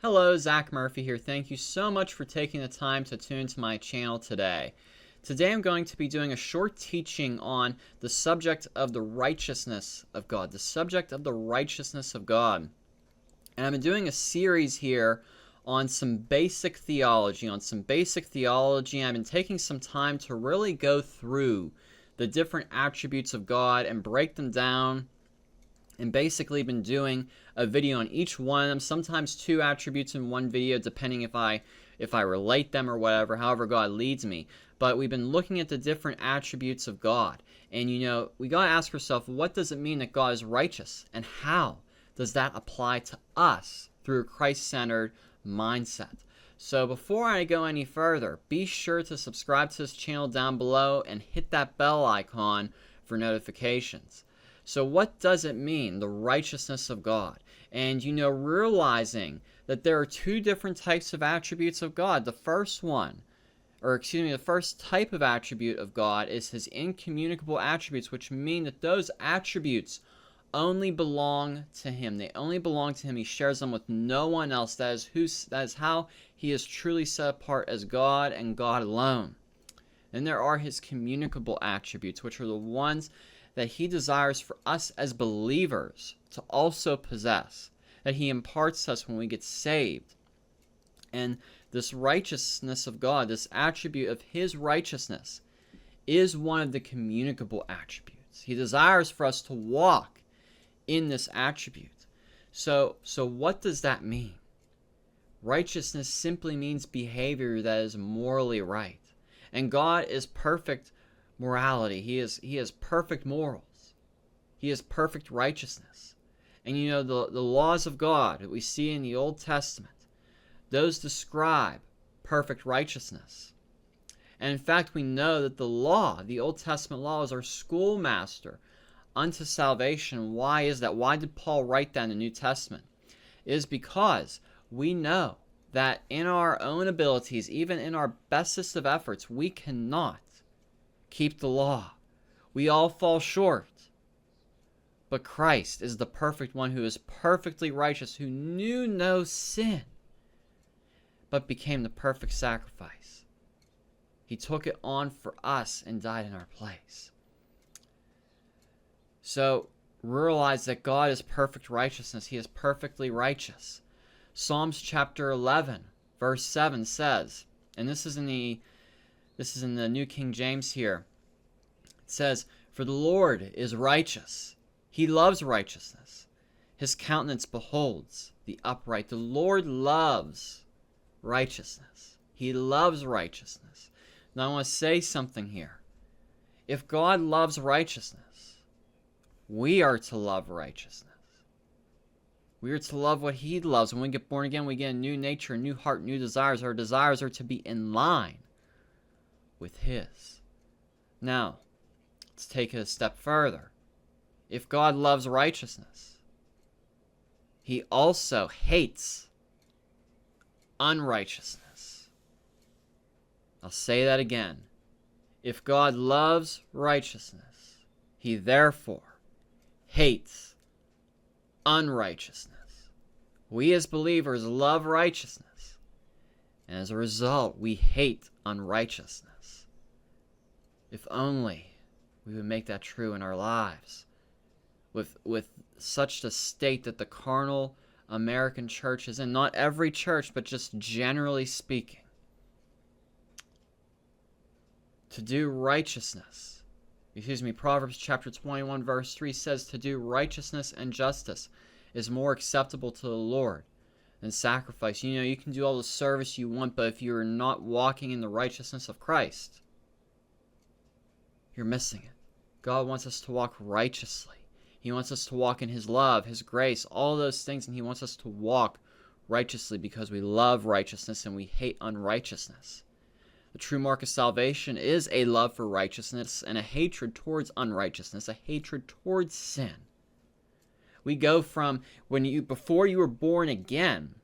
Hello, Zach Murphy here. Thank you so much for taking the time to tune to my channel today. Today I'm going to be doing a short teaching on the subject of the righteousness of God. The subject of the righteousness of God. And I've been doing a series here on some basic theology. I've been taking some time to really go through the different attributes of God and break them down, and basically been doing a video on each one of them, sometimes two attributes in one video, depending if I relate them or whatever, however God leads me. But we've been looking at the different attributes of God. And we got to ask ourselves, what does it mean that God is righteous? And how does that apply to us through a Christ-centered mindset? So before I go any further, be sure to subscribe to this channel down below and hit that bell icon for notifications. So what does it mean, the righteousness of God? And realizing that there are two different types of attributes of God. The first type of attribute of God is his incommunicable attributes, which mean that those attributes only belong to him. They only belong to him. He shares them with no one else. That is how he is truly set apart as God and God alone. Then there are his communicable attributes, which are the ones that he desires for us as believers to also possess, that he imparts to us when we get saved. And this righteousness of God, this attribute of his righteousness, is one of the communicable attributes. He desires for us to walk in this attribute. So what does that mean? Righteousness simply means behavior that is morally right. And God is perfect morality. He is perfect morals. He is perfect righteousness. And the laws of God that we see in the Old Testament, those describe perfect righteousness. And in fact, we know that the Old Testament law, is our schoolmaster unto salvation. Why is that? Why did Paul write that in the New Testament? It is because we know that in our own abilities, even in our bestest of efforts, we cannot keep the law. We all fall short. But Christ is the perfect one who is perfectly righteous, who knew no sin, but became the perfect sacrifice. He took it on for us and died in our place. So realize that God is perfect righteousness. He is perfectly righteous. Psalms chapter 11, verse 7 says, and this is in the New King James here. It says, "For the Lord is righteous. He loves righteousness. His countenance beholds the upright." The Lord loves righteousness. He loves righteousness. Now I want to say something here. If God loves righteousness, we are to love righteousness. We are to love what he loves. When we get born again, we get a new nature, a new heart, new desires. Our desires are to be in line with his. Now, let's take it a step further. If God loves righteousness, he also hates unrighteousness. I'll say that again. If God loves righteousness, he therefore hates unrighteousness. We as believers love righteousness, and as a result, we hate unrighteousness. If only we would make that true in our lives, with such a state that the carnal American church is in. Not every church, but just generally speaking. To do righteousness, Proverbs chapter 21 verse 3 says, to do righteousness and justice is more acceptable to the Lord than sacrifice. You can do all the service you want, but if you're not walking in the righteousness of Christ, you're missing it. God wants us to walk righteously. He wants us to walk in his love, his grace, all those things, and he wants us to walk righteously because we love righteousness and we hate unrighteousness. The true mark of salvation is a love for righteousness and a hatred towards unrighteousness, a hatred towards sin. We go from before you were born again,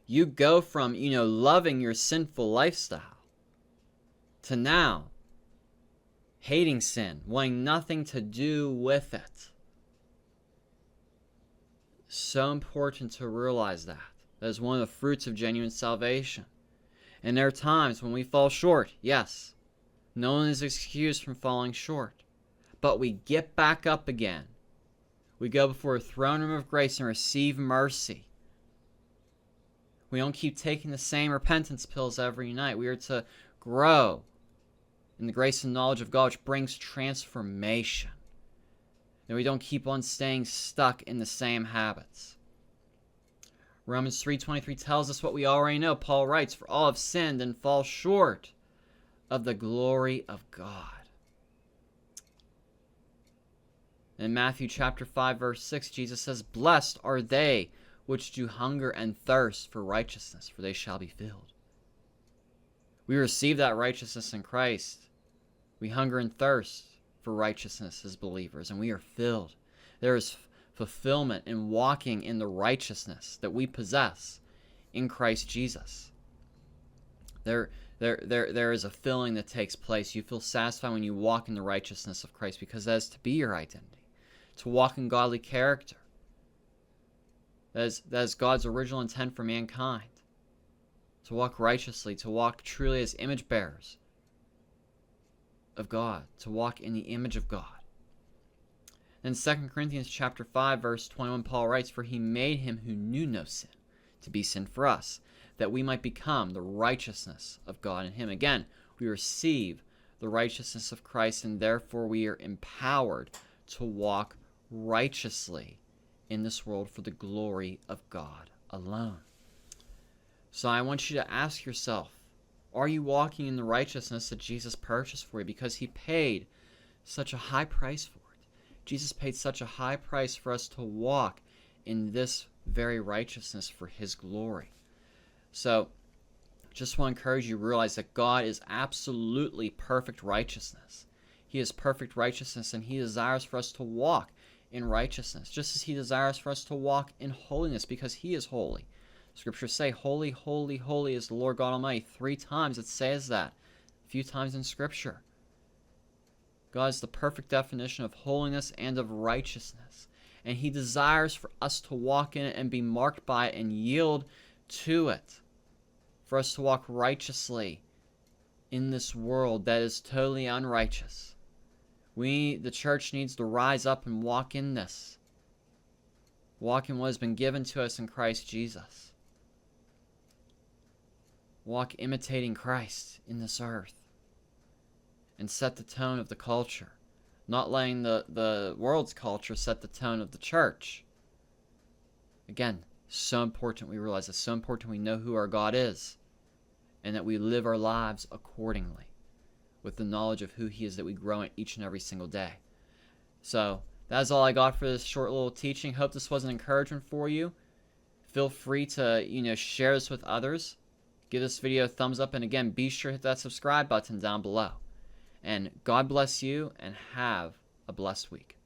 you go from, loving your sinful lifestyle to now hating sin, wanting nothing to do with it. So important to realize that That is one of the fruits of genuine salvation. And there are times when we fall short, yes. No one is excused from falling short. But we get back up again. We go before a throne room of grace and receive mercy. We don't keep taking the same repentance pills every night. We are to grow in the grace and knowledge of God, which brings transformation. And we don't keep on staying stuck in the same habits. Romans 3:23 tells us what we already know. Paul writes, "For all have sinned and fall short of the glory of God." In Matthew chapter 5, verse 6, Jesus says, "Blessed are they which do hunger and thirst for righteousness, for they shall be filled." We receive that righteousness in Christ. We hunger and thirst for righteousness as believers, and we are filled. There is fulfillment in walking in the righteousness that we possess in Christ Jesus. There is a filling that takes place. You feel satisfied when you walk in the righteousness of Christ, because that is to be your identity. To walk in godly character. That is God's original intent for mankind. To walk righteously, to walk truly as image bearers of God, to walk in the image of God. In 2 Corinthians chapter 5, verse 21, Paul writes, "For he made him who knew no sin to be sin for us, that we might become the righteousness of God in him." Again, we receive the righteousness of Christ, and therefore we are empowered to walk righteously in this world for the glory of God alone. So I want you to ask yourself, are you walking in the righteousness that Jesus purchased for you? Because he paid such a high price for it. Jesus paid such a high price for us to walk in this very righteousness for his glory. So just want to encourage you to realize that God is absolutely perfect righteousness. He is perfect righteousness, and he desires for us to walk in righteousness, just as he desires for us to walk in holiness, because he is holy. Scriptures say, "Holy, holy, holy is the Lord God Almighty." 3 times it says that, a few times in Scripture. God is the perfect definition of holiness and of righteousness, and he desires for us to walk in it and be marked by it and yield to it, for us to walk righteously in this world that is totally unrighteous. The church needs to rise up and walk in this. Walk in what has been given to us in Christ Jesus. Walk imitating Christ in this earth. And set the tone of the culture. Not letting the world's culture set the tone of the church. Again, so important we realize it's so important we know who our God is. And that we live our lives accordingly, with the knowledge of who he is, that we grow in each and every single day. So that's all I got for this short little teaching. Hope this was an encouragement for you. Feel free to share this with others. Give this video a thumbs up, and again, be sure to hit that subscribe button down below. And God bless you, and have a blessed week.